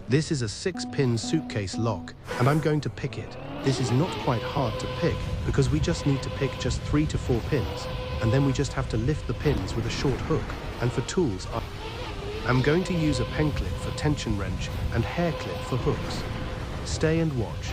This is a 6-pin suitcase lock, and I'm going to pick it. This is not quite hard to pick because we just need to pick just 3 to 4 pins, and then we just have to lift the pins with a short hook. And for tools, I'm going to use a pen clip for tension wrench and hair clip for hooks. Stay and watch.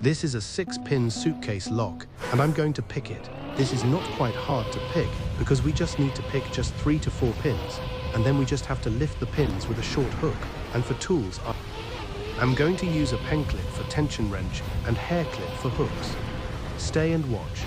This is a 6-pin suitcase lock, and I'm going to pick it. This is not quite hard to pick because we just need to pick just 3 to 4 pins, and then we just have to lift the pins with a short hook. And for tools, I'm going to use a pen clip for tension wrench and hair clip for hooks. Stay and watch.